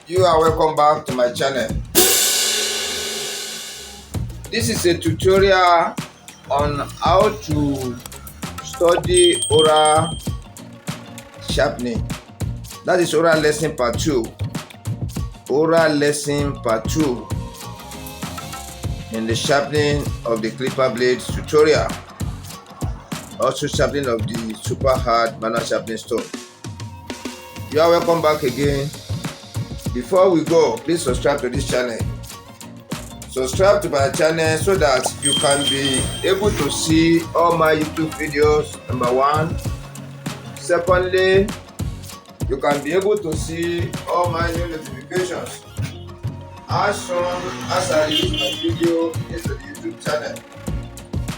You are welcome back to my channel. This is a tutorial on how to study oral sharpening. That is oral lesson part 2. Oral lesson part 2 in the sharpening of the clipper blade tutorial. Also sharpening of the super hard manual sharpening stone. You are welcome back again. Before we go, please subscribe to this channel. Subscribe to my channel so that you can be able to see all my YouTube videos, number one. Secondly, you can be able to see all my new notifications as soon as I release my video into the YouTube channel.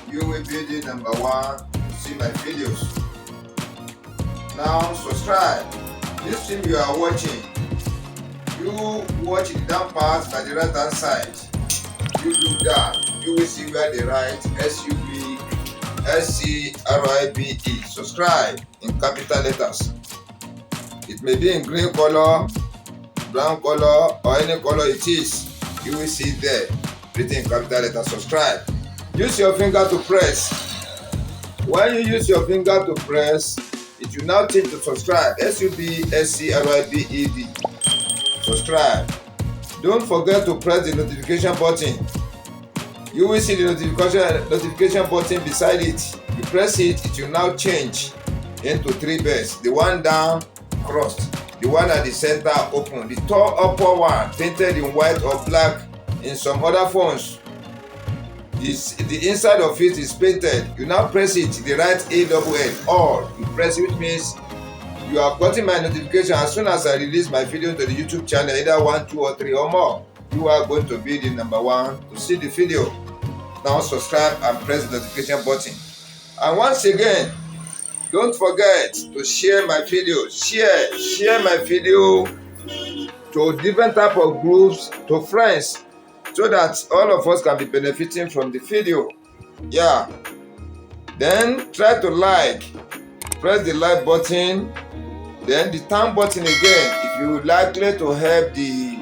You will be the number one to see my videos. Now subscribe. This film you are watching, you watch the down part by the right hand side. You look down, you will see where they write SHARPE. Subscribe in capital letters. It may be in green color, brown color, or any color it is. You will see there written in capital letters. Subscribe. Use your finger to press. When you use your finger to press, it will now change to subscribe. SUBSCRIBED. Subscribe. Don't forget to press the notification button. You will see the notification button beside it. You press it, it will now change into 3 bells. The one down crossed, the one at the center open, the top upper one painted in white or black. In some other phones, the inside of it is painted. You now press it, the right AWL, all. You press it, which means you are getting my notification as soon as I release my video to the YouTube channel, either 1, 2, or 3 or more. You are going to be the number one to see the video. Now subscribe and press the notification button. And once again, don't forget to share my video. Share my video to different type of groups, to friends, so that all of us can be benefiting from the video. Yeah. Then try to press the like button. Then the thumb button again if you likely to help the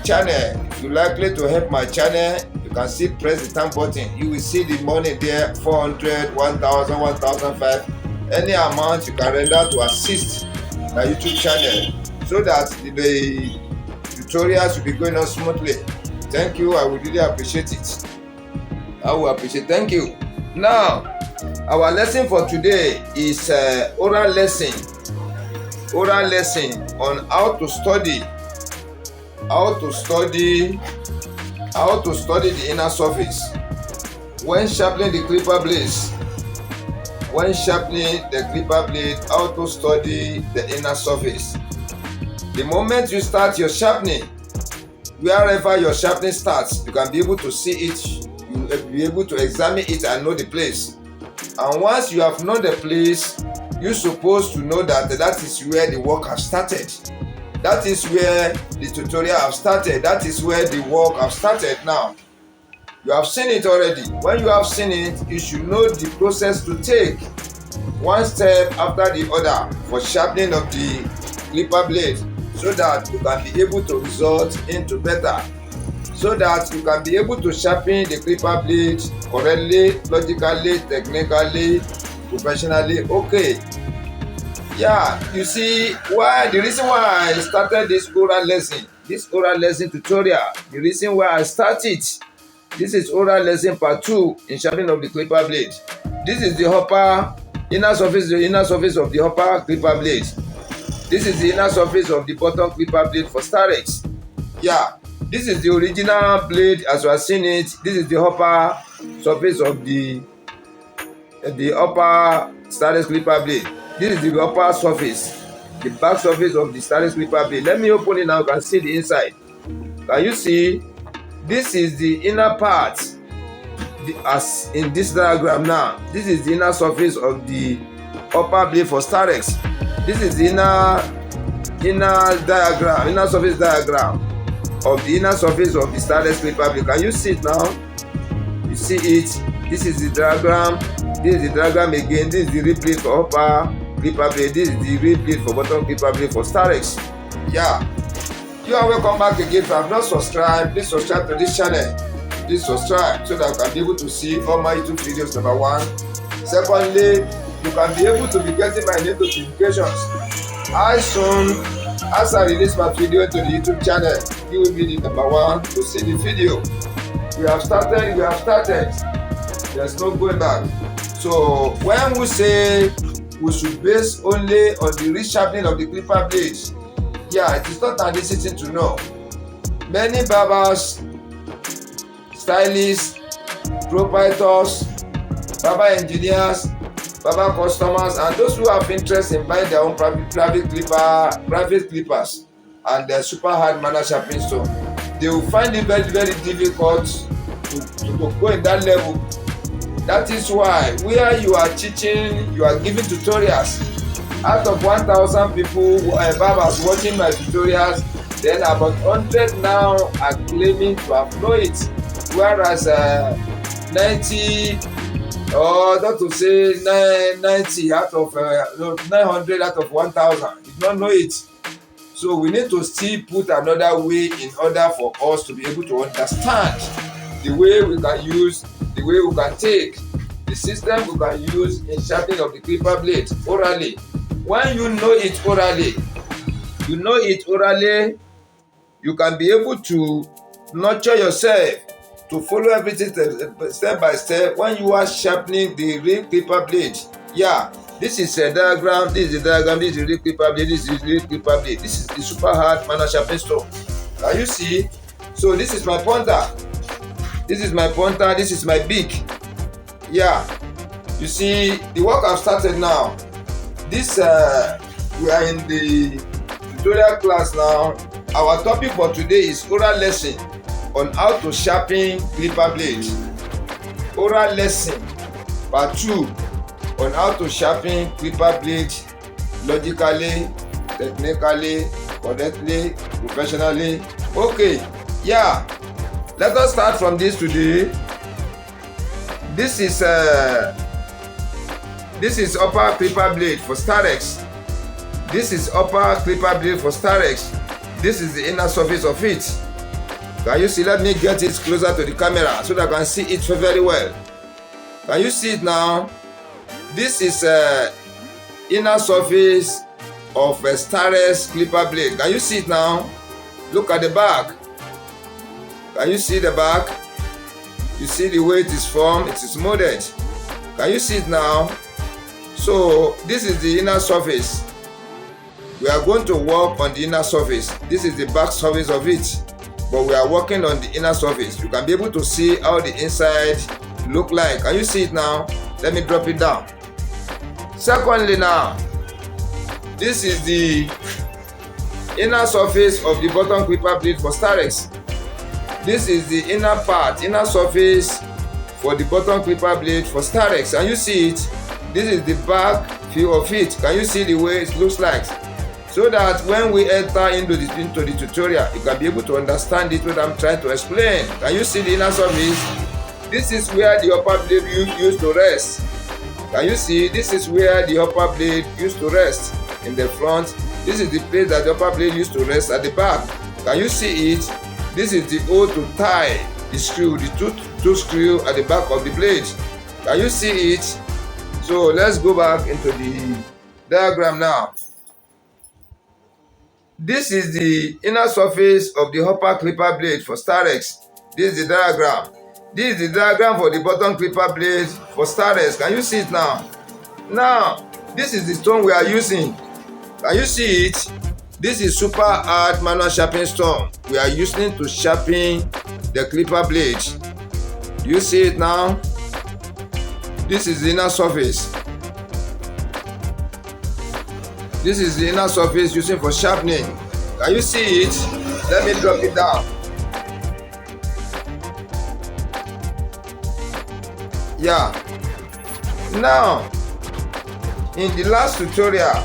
channel. If you likely to help my channel, you can still press the thumb button. You will see the money there, 400, 1000, 1005. Any amount you can render to assist my YouTube channel so that the tutorials will be going on smoothly. Thank you. I would really appreciate it. I will appreciate. Thank you. Now, our lesson for today is oral lesson. Oral lesson on how to study the inner surface when sharpening the clipper blades. When sharpening the clipper blade, how to study the inner surface. The moment you start your sharpening, wherever your sharpening starts, you can be able to see it. You will be able to examine it and know the place. And once you have known the place, you're supposed to know that is where the work has started. That is where the tutorial has started. That is where the work has started now. You have seen it already. When you have seen it, you should know the process to take, one step after the other, for sharpening of the clipper blade, so that you can be able to result into better. So that you can be able to sharpen the clipper blade correctly, logically, technically, professionally. Okay. Yeah, you see the reason why I started this oral lesson tutorial, the reason why I started, this is oral lesson part 2 in sharpening of the clipper blade. This is the inner surface of the upper clipper blade. This is the inner surface of the bottom clipper blade for Starex. Yeah, this is the original blade as you are seeing it. This is the upper surface of the upper Starex clipper blade. This is the upper surface, the back surface of the Starex clipper blade. Let me open it now. You can see the inside. Can you see? This is the inner part, as in this diagram now. This is the inner surface of the upper blade for Starex. This is the inner surface diagram of the inner surface of the Starex clipper blade. Can you see it now? You see it. This is the diagram. This is the diagram again. This is the real blade for upper clipper blade. This is the real blade for bottom clipper blade for Starex. Yeah. You are welcome back again. If you have not subscribed, please subscribe to this channel. Please subscribe so that you can be able to see all my YouTube videos, number one. Secondly, you can be able to be getting my new notifications as soon as I release my video to the YouTube channel. You will be the number one to see the video. We have started. There's no going back. So when we say we should base only on the resharpening of the clipper blades, yeah, it is not an easy thing to know. Many barbers, stylists, proprietors, barber engineers, barber customers, and those who have interest in buying their own private clippers and their super hard manual sharpening stone, they will find it very, very difficult to go in that level. That is why where you are teaching, you are giving tutorials. Out of 1,000 people, barbers watching my tutorials, then about 100 now are claiming to have known it, whereas 90, or not to say 90 out of 900 out of 1,000 did not know it. So we need to still put another way in order for us to be able to understand the way we can use, the way we can take, the system we can use in sharpening of the clipper blade orally. When you know it orally, you can be able to nurture yourself to follow everything step by step when you are sharpening the real clipper blade. Yeah, this is a diagram, this is the diagram, this is the real clipper blade, this is the real clipper blade, this is the super hard manual sharpening stone. Can you see? So this is my pointer, this is my pointer, this is my beak. Yeah, you see the work I've started now. This we are in the tutorial class now. Our topic for today is oral lesson on how to sharpen clipper blades. Oral lesson part 2 on how to sharpen clipper blades logically, technically, correctly, professionally. Okay, yeah, let us start from this today. This is upper clipper blade for Starex. This is upper clipper blade for Starex. This is the inner surface of it. Can you see? Let me get it closer to the camera so that I can see it very well. Can you see it now? This is inner surface of a Starex clipper blade. Can you see it now? Look at the back. Can you see the back? You see the way it is formed, it is molded. Can you see it now? So this is the inner surface. We are going to work on the inner surface. This is the back surface of it, but we are working on the inner surface. You can be able to see how the inside look like. Can you see it now? Let me drop it down. Secondly now, this is the inner surface of the bottom clipper blade for Starex. This is the inner part, inner surface for the bottom clipper blade for Starex. Can you see it? This is the back view of it. Can you see the way it looks like? So that when we enter into the tutorial, you can be able to understand it what I'm trying to explain. Can you see the inner surface? This is where the upper blade used to rest. Can you see? This is where the upper blade used to rest in the front. This is the place that the upper blade used to rest at the back. Can you see it? This is the hole to tie the screw, the two screw at the back of the blade. Can you see it? So let's go back into the diagram now. This is the inner surface of the upper clipper blade for Starex. This is the diagram. This is the diagram for the bottom clipper blade for Starex. Can you see it now? Now, this is the stone we are using. Can you see it? This is super hard manual sharpening stone we are using to sharpen the clipper blade. Do you see it now? This is the inner surface. This is the inner surface using for sharpening. Can you see it? Let me drop it down. Yeah. Now, in the last tutorial,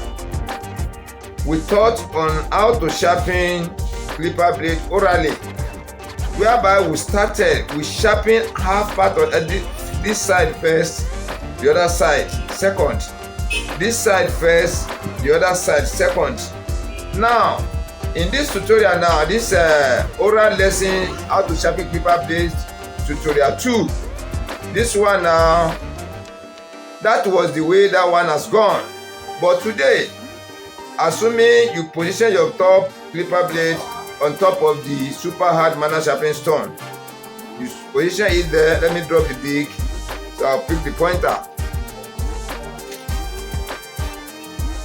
we taught on how to sharpen clipper blade orally, whereby we started with sharpen half part of this side first, the other side second, this side first, the other side second. Now In this tutorial now, this oral lesson how to sharpen clipper blade tutorial 2. This one now, that was the way that one has gone. But today, assuming you position your top clipper blade on top of the super hard manual sharpening stone, you position it there. Let me drop the dig, so I'll pick the pointer.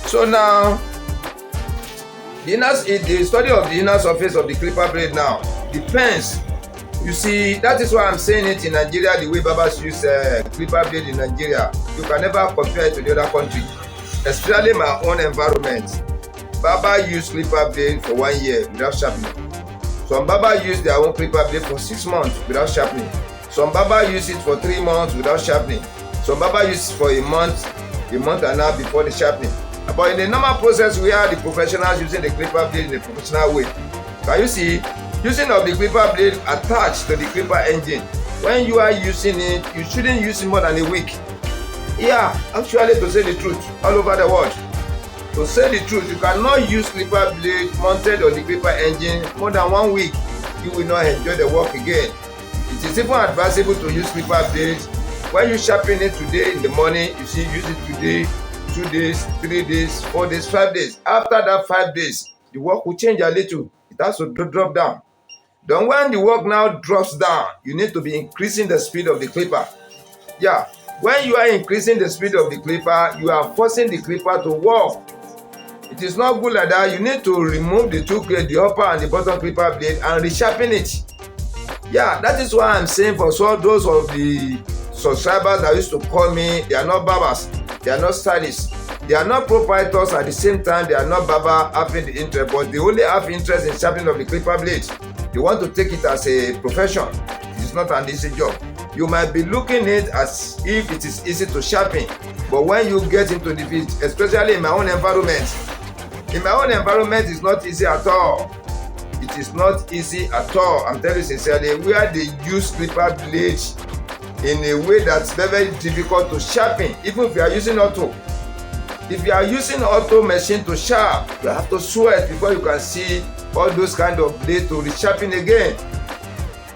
So now, the study of the inner surface of the clipper blade now depends. You see, that is why I'm saying it in Nigeria, the way barbers use clipper blade in Nigeria. You can never compare it to the other country, especially my own environment. Barber use clipper blade for 1 year without sharpening. Some barber use their own clipper blade for 6 months without sharpening. Some barber use it for 3 months without sharpening. Some barber use it for a month and a half before the sharpening. But in the normal process, we are the professionals using the clipper blade in a professional way. Can you see? Using of the clipper blade attached to the clipper engine. When you are using it, you shouldn't use it more than a week. Yeah, actually, to say the truth, all over the world. To say the truth, you cannot use clipper blade mounted on the clipper engine more than 1 week. You will not enjoy the work again. It is even advisable to use clipper blade when you sharpen it today in the morning. You see, use it today, 2 days, 3 days, 4 days, 5 days. After that 5 days, the work will change a little. It has to drop down. Then when the work now drops down, you need to be increasing the speed of the clipper. Yeah, when you are increasing the speed of the clipper, you are forcing the clipper to work. It is not good like that. You need to remove the two blades, the upper and the bottom clipper blade, and resharpen it. Yeah, that is why I'm saying for those of the subscribers that used to call me, they are not barbers, they are not stylists, they are not proprietors at the same time, they are not barber having the interest, but they only have interest in sharpening of the clipper blade. They want to take it as a profession. It is not an easy job. You might be looking at it as if it is easy to sharpen, but when you get into the field, especially in my own environment, it's not easy at all. It is not easy at all. I'm telling you sincerely, where they use clipper blade in a way that's very difficult to sharpen, even if you are using auto. If you are using auto machine to sharp, you have to sweat before you can see all those kind of blades to resharpen again.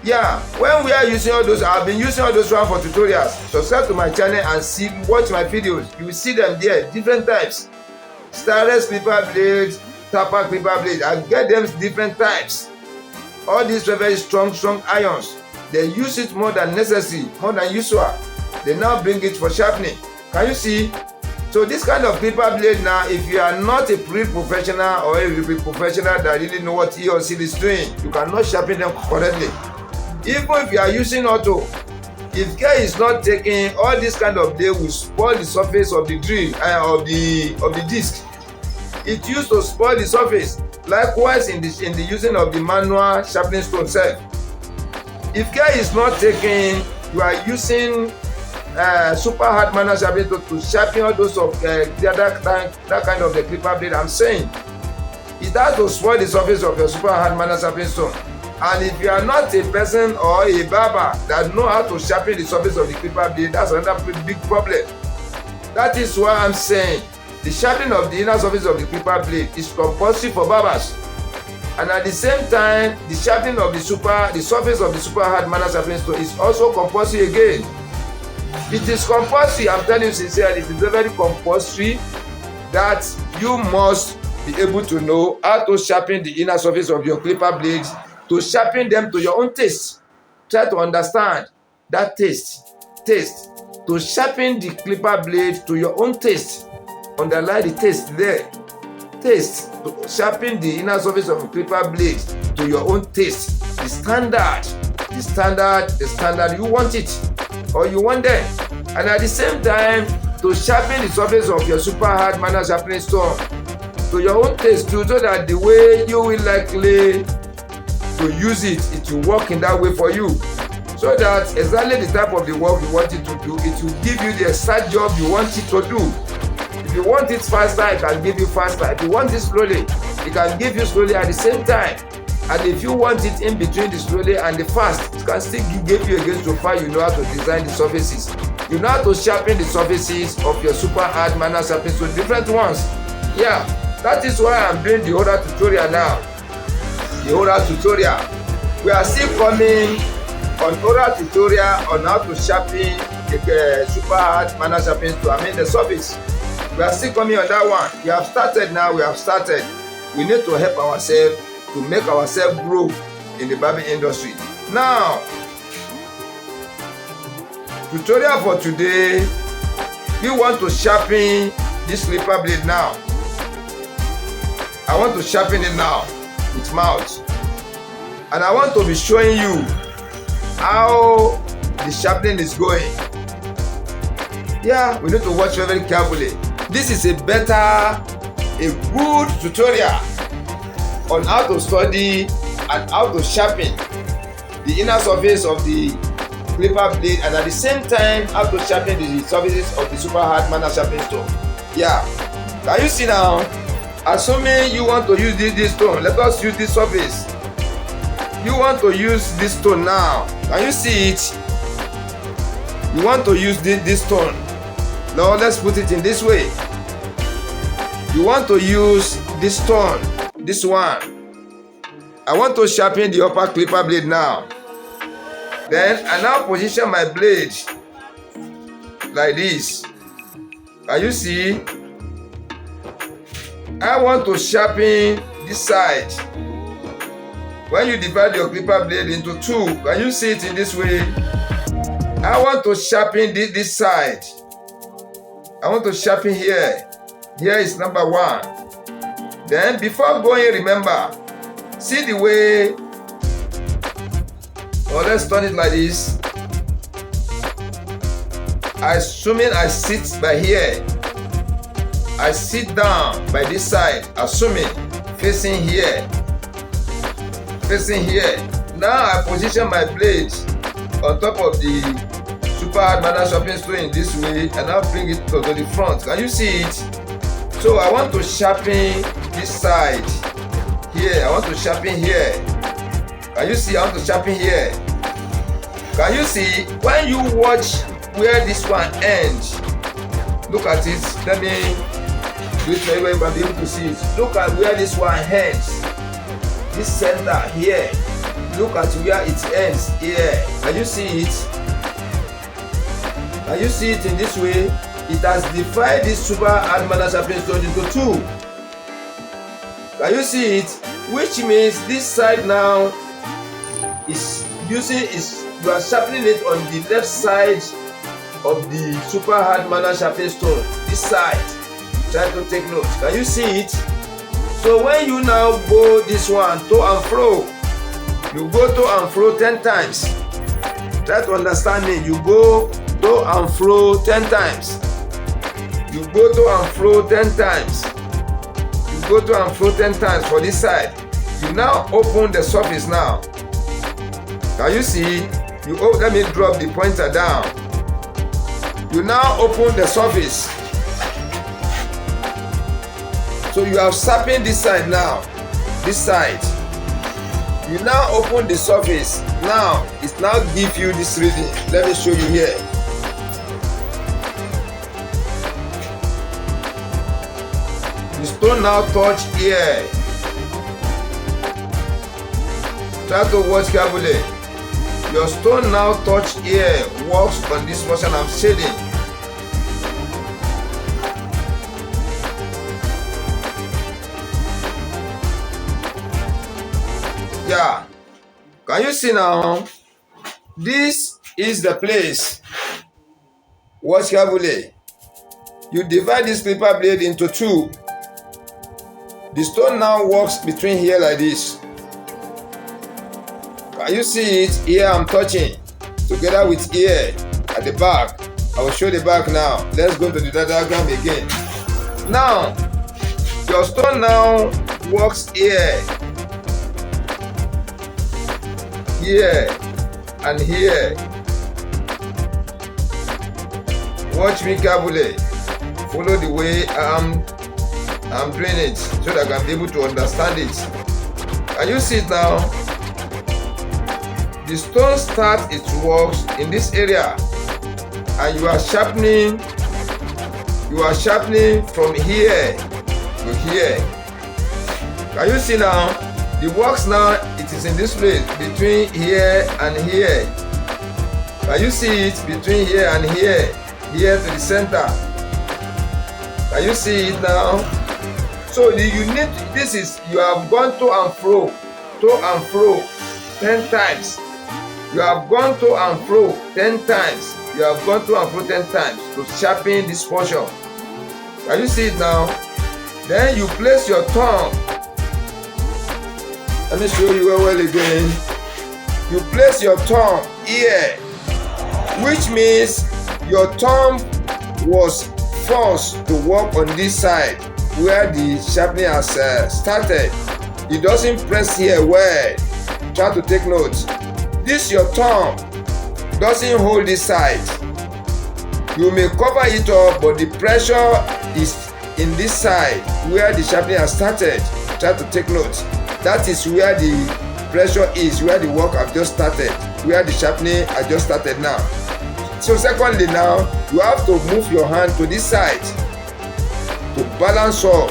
Yeah, when we are using all those, I've been using all those one for tutorials. Subscribe to my channel and watch my videos. You will see them there, different types. Starless clipper blades, tapper clipper blades. I get them different types. All these very strong irons. They use it more than necessary, more than usual. They now bring it for sharpening. Can you see? So this kind of clipper blade now, if you are not a pre-professional or a professional that really know what he or she is doing, you cannot sharpen them correctly. Even if you are using auto, if care is not taken, all this kind of blade will spoil the surface of the drill of the disc. It used to spoil the surface. Likewise in the using of the manual sharpening stone itself. If care is not taken, you are using super hard manual sharpening to sharpen all those of that kind of the clipper blade. I'm saying it has to spoil the surface of your super hard manual sharpening stone. And if you are not a person or a barber that know how to sharpen the surface of the clipper blade, that's another big problem. That is why I'm saying the sharpening of the inner surface of the clipper blade is compulsory for barbers. And at the same time, the sharpening of the surface of the super hard manual sharpening stone is also compulsory again. It is compulsory, I'm telling you sincerely, it is very compulsory that you must be able to know how to sharpen the inner surface of your clipper blades, to sharpen them to your own taste. Try to understand that taste. To sharpen the clipper blade to your own taste. Underline the taste there. Taste. To sharpen the inner surface of a clipper blade to your own taste. The standard you want it or you want them. And at the same time, to sharpen the surface of your super hard manual sharpening stone to your own taste too, so that the way you will likely to use it will work in that way for you, so that exactly the type of the work you want it to do, it will give you the exact job you want it to do. If you want it faster, it can give you faster. If you want it slowly, it can give you slowly at the same time. And if you want it in between the slowly and the fast, it can still give you against so far you know how to design the surfaces. You know how to sharpen the surfaces of your super hard manual sharpening, so different ones. Yeah, that is why I'm doing the other tutorial now. the oral tutorial. We are still coming on oral tutorial on how to sharpen the super hard manual sharpening tool, the surface. We are still coming on that one. We have started now. We need to help ourselves to make ourselves grow in the barbing industry. Now, tutorial for today, we want to sharpen this clipper blade now. I want to sharpen it now with mouth, and I want to be showing you how the sharpening is going. Yeah, we need to watch very carefully. This is a good tutorial on how to study and how to sharpen the inner surface of the clipper blade, and at the same time how to sharpen the surfaces of the super hard manual sharpening tool. Yeah, can you see now? Assuming you want to use this stone, let us use this surface. You want to use this stone now. Can you see it? You want to use this stone. Now let's put it in this way. You want to use this stone, this one. I want to sharpen the upper clipper blade now. Then I now position my blade like this. Can you see? I want to sharpen this side. When you divide your clipper blade into two, can you see it in this way? I want to sharpen this side. I want to sharpen here. Here is number one. Then before going, remember, see the way, or let's turn it like this. Assuming I sit by here, I sit down by this side, assuming facing here. Now I position my blade on top of the super hard manual sharpening tool in this way, and I'll bring it to the front. Can you see it? So I want to sharpen this side here. I want to sharpen here. Can you see? I want to sharpen here. Can you see? When you watch where this one ends, look at it. Let me do it for you, but be able to see it. Look at where this one ends. This center here. Look at where it ends here. Can you see it? Can you see it in this way? It has divided this super hard manual sharpening tool into two. Can you see it? Which means this side now is you are sharpening it on the left side of the super hard manual sharpening tool. This side. Try to take note. Can you see it? So when you now go this one to and fro, you go to and fro 10 times. Try to understand me. You go to and fro 10 times. You go to and fro 10 times. You go to and fro 10 times for this side. You now open the surface now. Can you see? Let me drop the pointer down. You now open the surface. So you have sharpened this side now. This side. You now open the surface. Now it now gives you this reading. Let me show you here. The stone now touch here. Try to watch carefully. Your stone now touch here. Works on this portion I'm shading. Yeah. Can you see now? This is the place. Watch carefully. You divide this clipper blade into two. The stone now walks between here like this. Can you see it? Here I'm touching together with here at the back. I will show the back now. Let's go to the diagram again. Now, your stone now walks here, here, and here. Watch me carefully. Follow the way I'm doing it so that I can be able to understand it. Can you see it now? The stone starts its works in this area, and you are sharpening from here to here. Can you see now? The works now, it is in this place between here and here. Can you see it between here and here? Here to the center. Can you see it now? So you need, this is, you have gone to and fro 10 times. You have gone to and fro 10 times. You have gone to and fro 10 times to sharpen this portion. Can you see it now? Then you place your thumb. Let me show you well again. You place your thumb here, which means your thumb was forced to work on this side where the sharpening has started. It doesn't press here well. Try to take note. This your thumb doesn't hold this side. You may cover it up, but the pressure is in this side where the sharpening has started. Try to take note. That is where the pressure is, where the work has just started, where the sharpening has just started now. So secondly now, you have to move your hand to this side to balance up.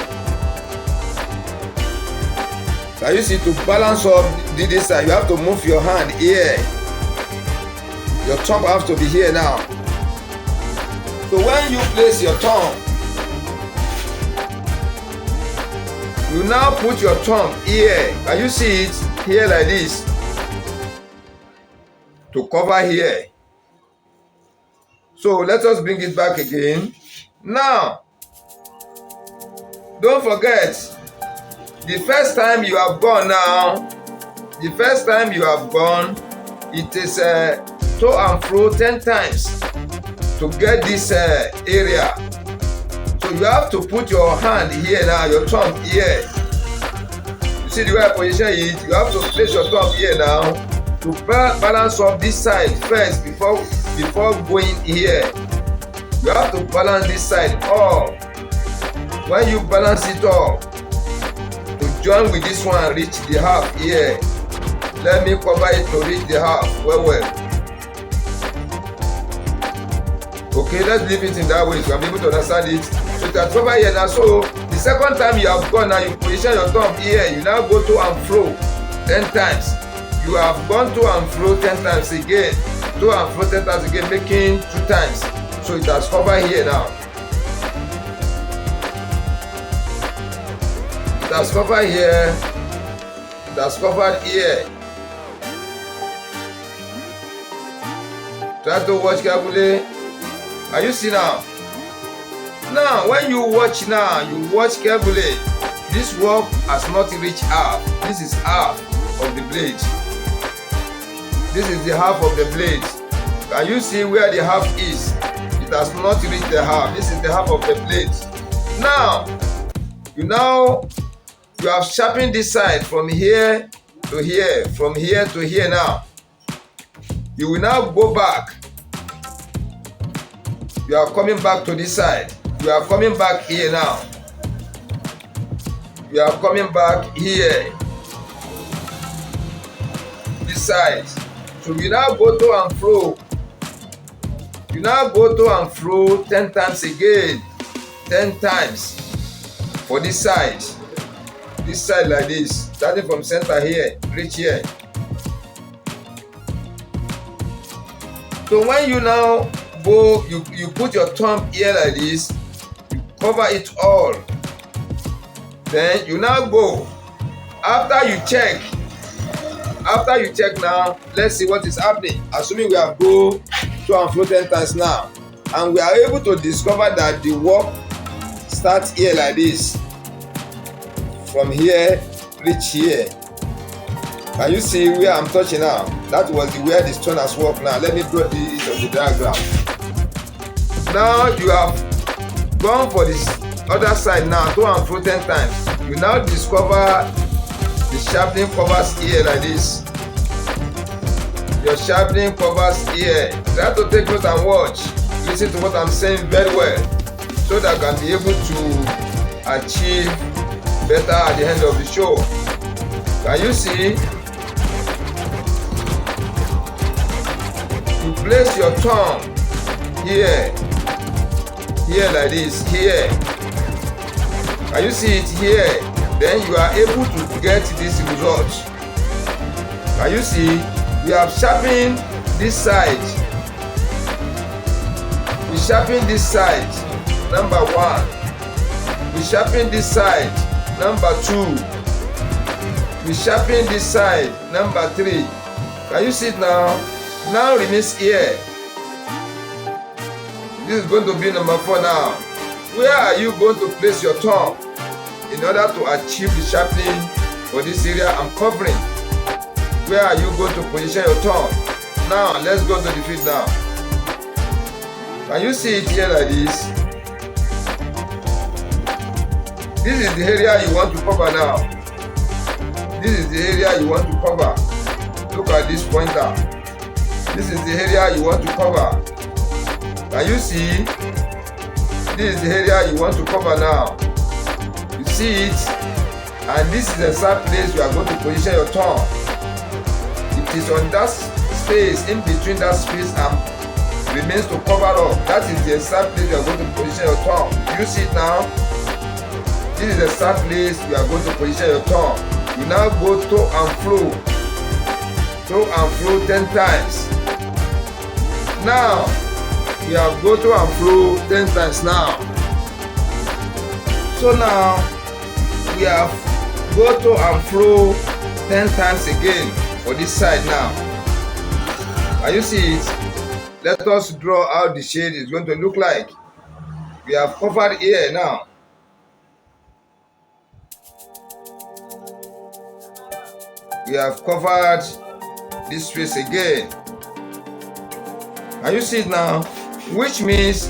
Can you see, to balance up this side, you have to move your hand here. Your thumb has to be here now. So when you place your thumb, you now put your thumb here. Can you see it? Here like this. To cover here. So let us bring it back again. Now, don't forget, the first time you have gone now, the first time you have gone, it is to and fro 10 times to get this area. So you have to put your hand here now, your thumb here. You see the way I position it? You have to place your thumb here now to balance up this side first before going here. You have to balance this side up. When you balance it up, to join with this one, reach the half here. Let me cover it to reach the half. Well. Okay, let's leave it in that way so I'm able to understand it. So it has covered here now. So the second time you have gone now, you position your thumb here. You now go to and fro 10 times. You have gone to and fro 10 times again. To and fro 10 times again, making 2 times. So it has covered here now. It has covered here. It has covered here. Try to watch carefully. Are you see now? Now, when you watch now, you watch carefully. This work has not reached half. This is half of the blade. This is the half of the blade. Can you see where the half is? It has not reached the half. This is the half of the blade. Now, you have sharpened this side from here to here, from here to here now. You will now go back. You are coming back to this side. You are coming back here now. You are coming back here. This side. So you now go to and fro. You now go to and fro 10 times again. 10 times. For this side. This side like this. Starting from center here. Reach here. So when you now go, you put your thumb here like this, you cover it all. Then you now go. After you check now, let's see what is happening. Assuming we have go to and fro 10 times now, and we are able to discover that the work starts here like this. From here, reach here. Can you see where I'm touching now? That was where the stone has worked now. Let me draw it on the diagram. Now you have gone for this other side now, to and fro 10 times. You now discover the sharpening covers here like this. Your sharpening covers here. Try to take note and watch. Listen to what I'm saying very well, so that I can be able to achieve better at the end of the show. Can you see? You place your thumb here like this, here. Can you see it here? then you are able to get this result. Can you see? We have sharpened this side. We sharpen this side, number 1. We sharpen this side, number 2. We sharpen this side, number 3. Can you see it now? Now remains here. This is going to be number 4 now. Where are you going to place your thumb in order to achieve the sharpening for this area I'm covering? Where are you going to position your thumb? Now let's go to the field now. Can you see it here like this? This is the area you want to cover now. This is the area you want to cover. Look at this pointer. This is the area you want to cover. Can you see? This is the area you want to cover now. You see it? And this is the exact place you are going to position your thumb. It is on that space, in between that space and remains to cover up. That is the exact place you are going to position your thumb. You see it now? This is the exact place you are going to position your thumb. You now go to and fro. To and fro 10 times. Now, we have go to and fro 10 times now. So now, we have go to and fro 10 times again for this side now. Can you see it? Let us draw out the shade is going to look like. We have covered here now. We have covered this space again. Can you see it now? Which means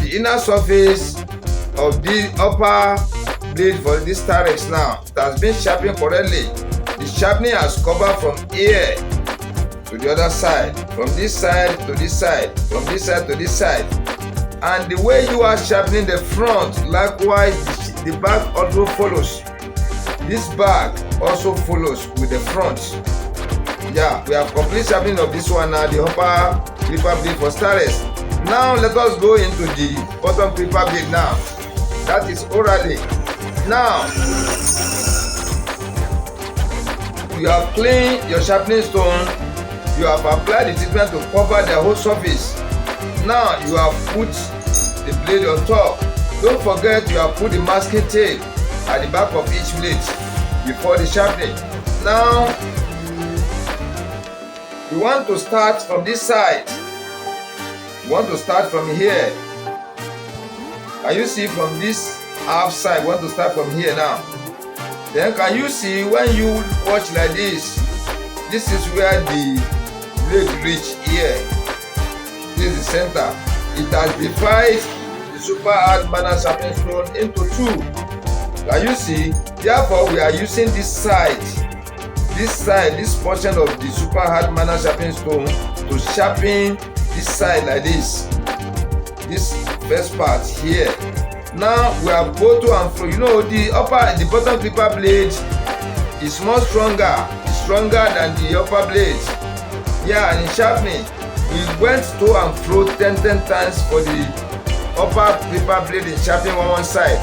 the inner surface of the upper blade for this Tarex now, it has been sharpened correctly. The sharpening has covered from here to the other side, from this side to this side, from this side to this side. And the way you are sharpening the front, likewise the back also follows. This back also follows with the front. Yeah, we have complete sharpening of this one now, the upper clipper blade for Tarex. Now let us go into the bottom clipper blade now. That is orally. Now, you have cleaned your sharpening stone. You have applied the treatment to cover the whole surface. Now you have put the blade on top. Don't forget you have put the masking tape at the back of each blade before the sharpening. Now you want to start from this side. You want to start from here. Can you see from this half side? You want to start from here now. Then can you see when you watch like this? This is where the blade reach here. This is the center. It has divided the super hard banana sharpening stone into 2. Can you see? Therefore, we are using this side, this portion of the super hard banana sharpening stone to sharpen this side like this. This first part here. Now we have go to and fro. You know the bottom clipper blade is more stronger. It's stronger than the upper blade. Yeah, and in sharpening, we went to and fro 10 times for the upper clipper blade in sharpening one side.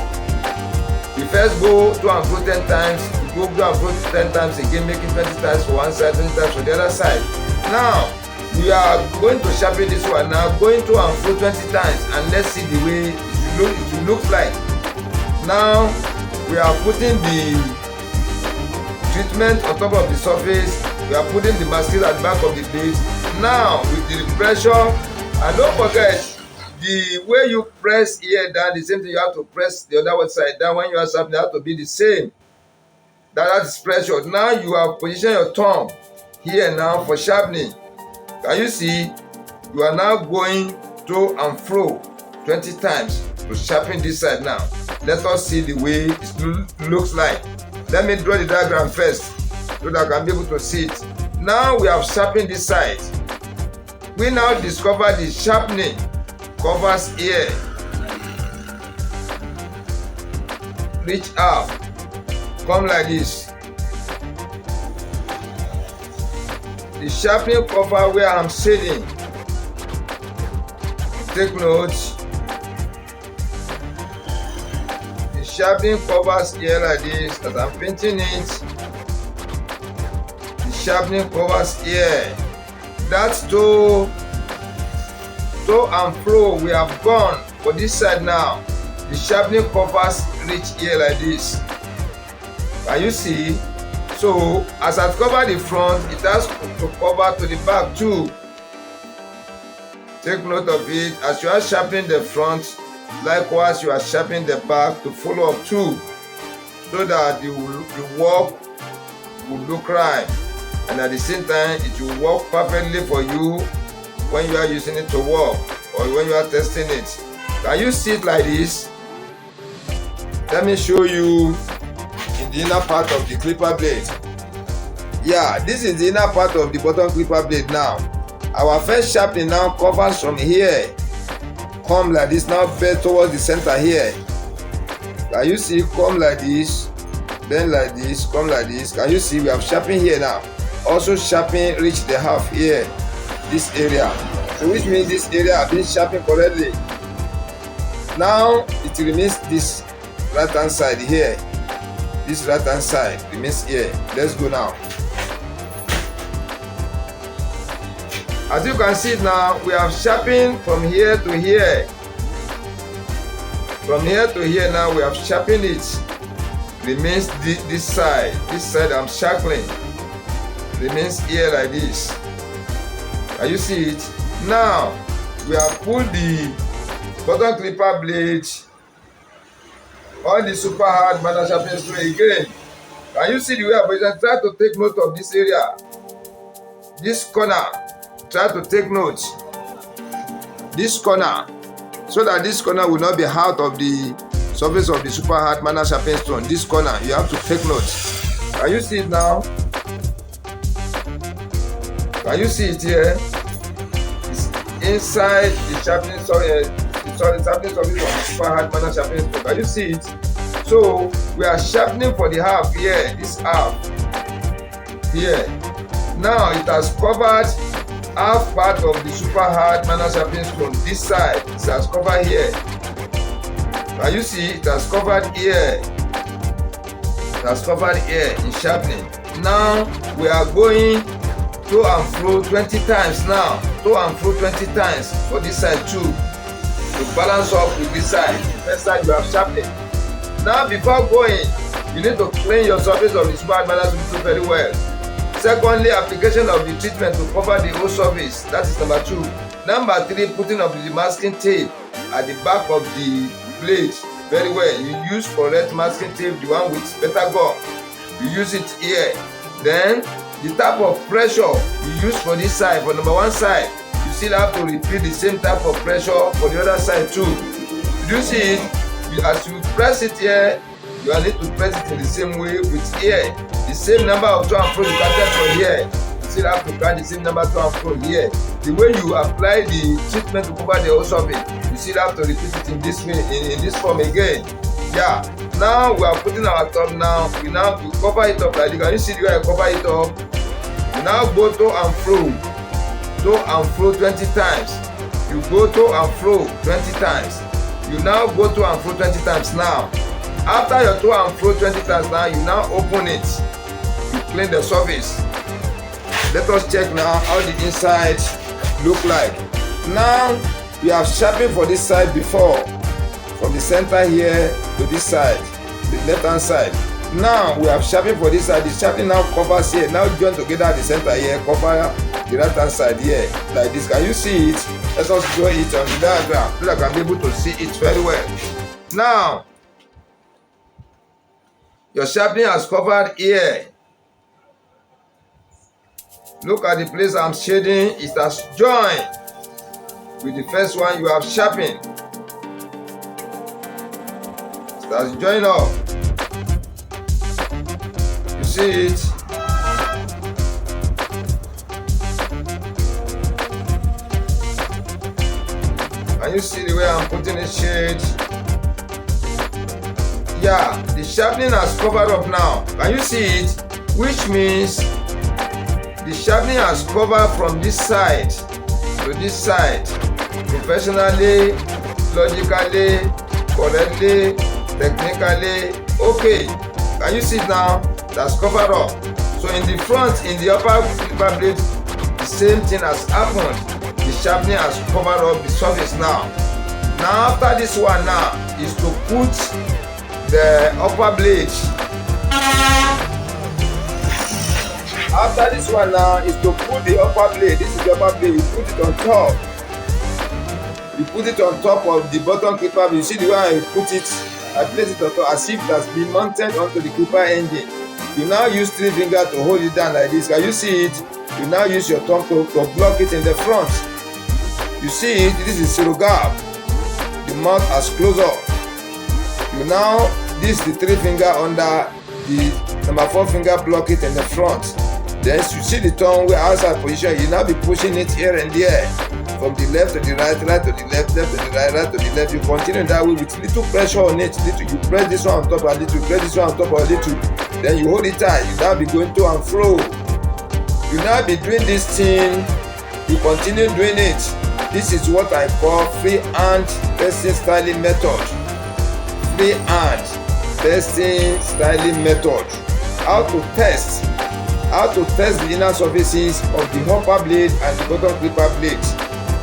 We first go to and fro 10 times. We go to and fro 10 times again, making 20 times for one side, 20 times for the other side. Now we are going to sharpen this one now, going to and fro 20 times, and let's see the way it will look like. Now we are putting the treatment on top of the surface. We are putting the masking at the back of the blade. Now with the pressure, and don't forget the way you press here down, the same thing you have to press the other side down. When you are sharpening, it has to be the same. That is pressure. Now you have positioned your thumb here now for sharpening. Can you see? You are now going to and fro 20 times to sharpen this side now. Let us see the way it looks like. Let me draw the diagram first so that I can be able to see it. Now we have sharpened this side. We now discover the sharpening covers here. Reach up. Come like this. The sharpening cover where I'm shading. Take note. The sharpening covers here like this. As I'm painting it, the sharpening covers here. That's toe and fro we have gone for this side now. The sharpening covers reach here like this. Can you see? So as I've covered the front, it has to cover to the back too. Take note of it. As you are sharpening the front, likewise you are sharpening the back to follow up too, so that the work will look right, and at the same time it will work perfectly for you when you are using it to work or when you are testing it. Can you see it like this? Let me show you in the inner part of the clipper blade. Yeah, this is the inner part of the bottom clipper blade now. Our first sharpening now covers from here, come like this, now bend towards the center here. Can you see? Come like this, then like this, come like this. Can you see? We have sharpened here now. Also sharpen reach the half here, this area. So which means this area has been sharpened correctly. Now it remains this right hand side here. This right hand side remains here. Let's go now. As you can see now, we have sharpened from here to here. From here to here now, we have sharpened it. Remains this side. This side I'm sharpening. Remains here like this. Can you see it? Now, we have pulled the bottom clipper blade on the super hard manual sharpening tool again. Can you see the way I'm going to try to take note of this area? This corner. Try to take note. This corner, so that this corner will not be out of the surface of the super hard manual sharpening stone. This corner, you have to take note. Can you see it now? Can you see it here? It's inside the sharpening surface of the super hard manual sharpening stone. Can you see it? So we are sharpening for the half here. This half here. Now it has covered half part of the super hard manual sharpening stone. This side, it has covered here. Can you see? It has covered here. It has covered here in sharpening. Now we are going to and fro 20 times now. To and fro 20 times for this side too, to balance up with this side. First side you have sharpened. Now before going, you need to clean your surface of the super hard manual sharpening stone very well. Secondly, application of the treatment to cover the whole surface. That is number 2. Number 3, putting of the masking tape at the back of the blade very well. You use correct masking tape, the one with better gum. You use it here. Then the type of pressure you use for this side, for number 1 side, you still have to repeat the same type of pressure for the other side too. You see it? As you press it here, you need to press it in the same way with here. The same number of to and fro you can get from here. You still have to count the same number to and fro here. The way you apply the treatment to cover the whole surface, you still have to repeat it in this way, in this form again. Yeah. Now we are putting our top now. We cover it up like this. Can you see the way I cover it up? You now go to and fro 20 times. You go to and fro 20 times. You now go to and fro 20 times now. After your to and fro 20 times now, you now open it. You clean the surface. Let us check now how the inside look like. Now we have sharpened for this side before, from the center here to this side, the left hand side. Now we have sharpened for this side. The sharpening now covers here. Now join together at the center here, cover the right hand side here like this. Can you see it? Let us draw it on the diagram so that I can be able to see it very well. Now your sharpening has covered here. Look at the place I'm shading. It has joined with the first one you have sharpened. It has joined up. You see it? Can you see the way I'm putting it shade? Yeah, the sharpening has covered up now. Can you see it? Which means the sharpening has covered from this side to this side. Professionally, logically, correctly, technically okay. Can you see it now? That's covered up. So in the front, in the upper clipper blade, the same thing has happened. The sharpening has covered up the surface now. Now after this one now is to put the upper blade. After this one now is to put the upper blade. This is the upper blade. You put it on top. You put it on top of the bottom clipper blade. You see the way I put it? I place it on top as if it has been mounted onto the clipper engine. You now use 3 fingers to hold it down like this. Can you see it? You now use your thumb to block it in the front. You see it? This is zero gap. The mouth has closed up. You now, this is the 3 finger under the number 4 finger, block it in the front. Then you see the tongue where outside position, you now be pushing it here and there. From the left to the right, right to the left, left to the right, right to the left. You continue that way with little pressure on it. You press this one on top a little, press this one on top a little. Then you hold it tight. You now be going to and fro. You now be doing this thing. You continue doing it. This is what I call free hand testing styling method. Free hand testing styling method. How to test the inner surfaces of the upper blade and the bottom clipper blade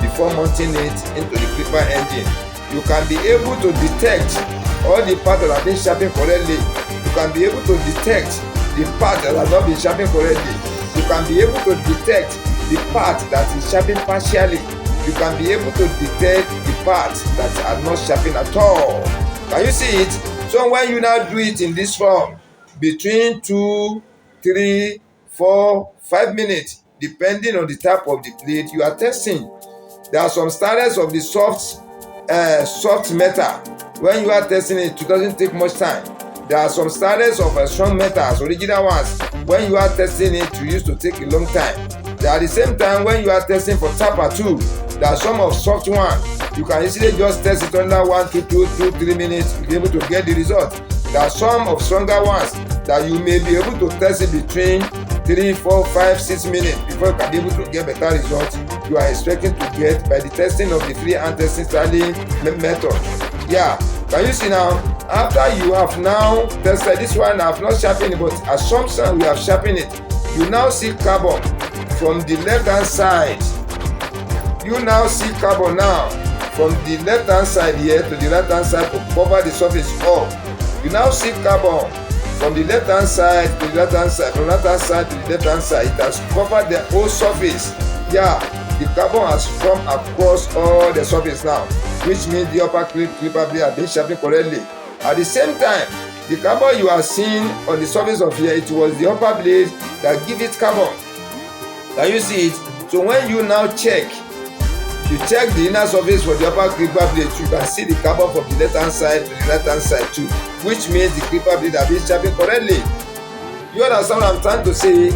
before mounting it into the clipper engine. You can be able to detect all the parts that have been sharpened correctly. You can be able to detect the part that has not been sharpened correctly. You can be able to detect the part that is sharpened partially. You can be able to detect the parts that are not sharpened at all. Can you see it? So when you now do it in this form, between 2, 3, 4, 5 minutes, depending on the type of the blade you are testing. There are some standards of the soft metal. When you are testing it doesn't take much time. There are some standards of strong metals, original ones. When you are testing it, you used to take a long time. At the same time, when you are testing for tapper too, there are some of soft ones. You can easily just test it under 1 to 2, 3 minutes to be able to get the result. There are some of stronger ones that you may be able to test it between 3, 4, 5, 6 minutes before you can be able to get better results you are expecting to get by the testing of the free hand testing styling method. Yeah, can you see now? After you have now tested this one, I have not sharpened it, but assumption we have sharpened it. You now see carbon from the left hand side. You now see carbon now from the left hand side here to the right hand side to cover the surface up. You now see carbon from the left hand side to the right hand side, from the right hand side to the left hand side. It has covered the whole surface. Yeah, the carbon has come across all the surface now, which means the upper clipper blade has been sharpened correctly. At the same time, the carbon you are seeing on the surface of here, it was the upper blade that give it carbon. Can you see it? So when you now check, you check the inner surface for the upper clipper blade, you can see the carbon from the left hand side to the right hand side too, which means the clipper blade has been sharpened correctly. You understand what I'm trying to say?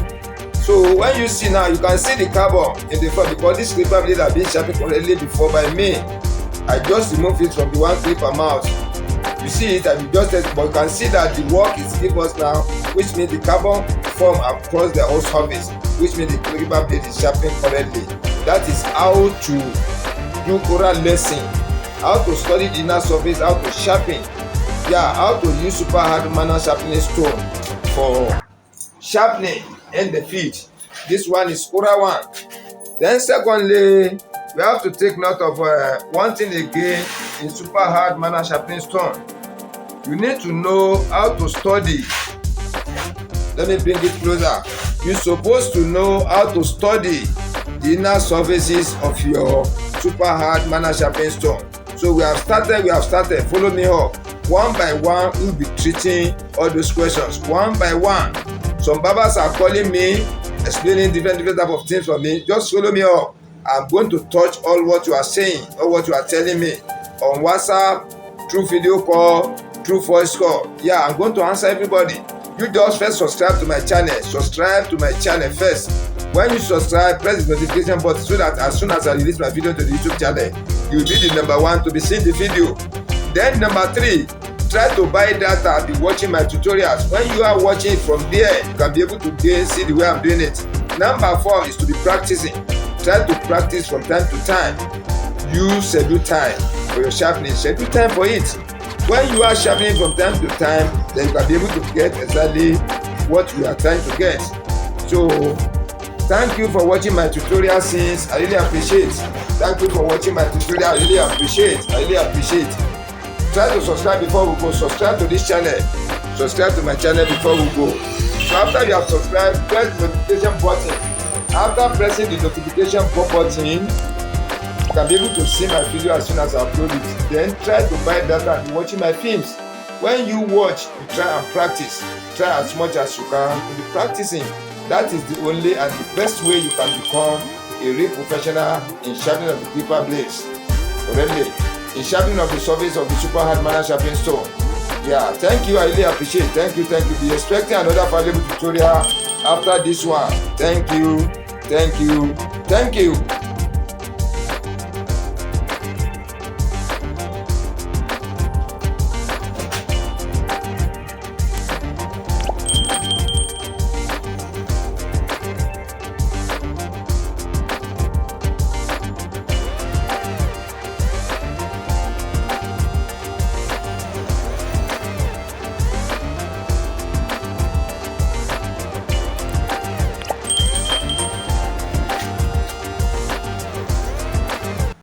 So when you see now, you can see the carbon in the front because this clipper blade has been sharpened correctly before by me. I just remove it from the one clipper mouth. You see it and you just test, but you can see that the work is given us now, which means the carbon form across the whole surface, which means the clipper blade is sharpened correctly. That is how to do oral lesson, how to study the inner surface, how to sharpen. Yeah, how to use super hard manual sharpening stone for sharpening in the feet. This one is oral one. Then secondly, we have to take note of one thing again in super hard manual sharpening stone. You need to know how to study. Let me bring it closer. You're supposed to know how to study the inner surfaces of your super hard manual sharpening stone. So we have started. Follow me up. One by one, we'll be treating all those questions. One by one. Some barbers are calling me, explaining different type of things for me. Just follow me up. I'm going to touch all what you are saying, or what you are telling me on WhatsApp, through video call, through voice call. Yeah, I'm going to answer everybody. You just first subscribe to my channel. Subscribe to my channel first. When you subscribe, press the notification button so that as soon as I release my video to the YouTube channel, you'll be the number one to be seeing the video. Then number 3, try to buy data, be watching my tutorials. When you are watching from there, you can be able to see the way I'm doing it. Number 4 is to be practicing. Try to practice from time to time. Use schedule time for your sharpening. Schedule time for it. When you are sharpening from time to time, then you can be able to get exactly what you are trying to get. So thank you for watching my tutorial since. I really appreciate. Thank you for watching my tutorial. I really appreciate. Try to subscribe before we go. Subscribe to this channel. Subscribe to my channel before we go. So after you have subscribed, press the notification button. After pressing the notification button, you can be able to see my video as soon as I upload it. Then try to buy data and be watching my films. When you watch, you try and practice. Try as much as you can to be practicing. That is the only and the best way you can become a real professional in sharpening of the clipper blades. Already, in sharpening of the surface of the super hard manner sharpening stone. Yeah, thank you. I really appreciate it. Thank you. Be expecting another valuable tutorial after this one. Thank you.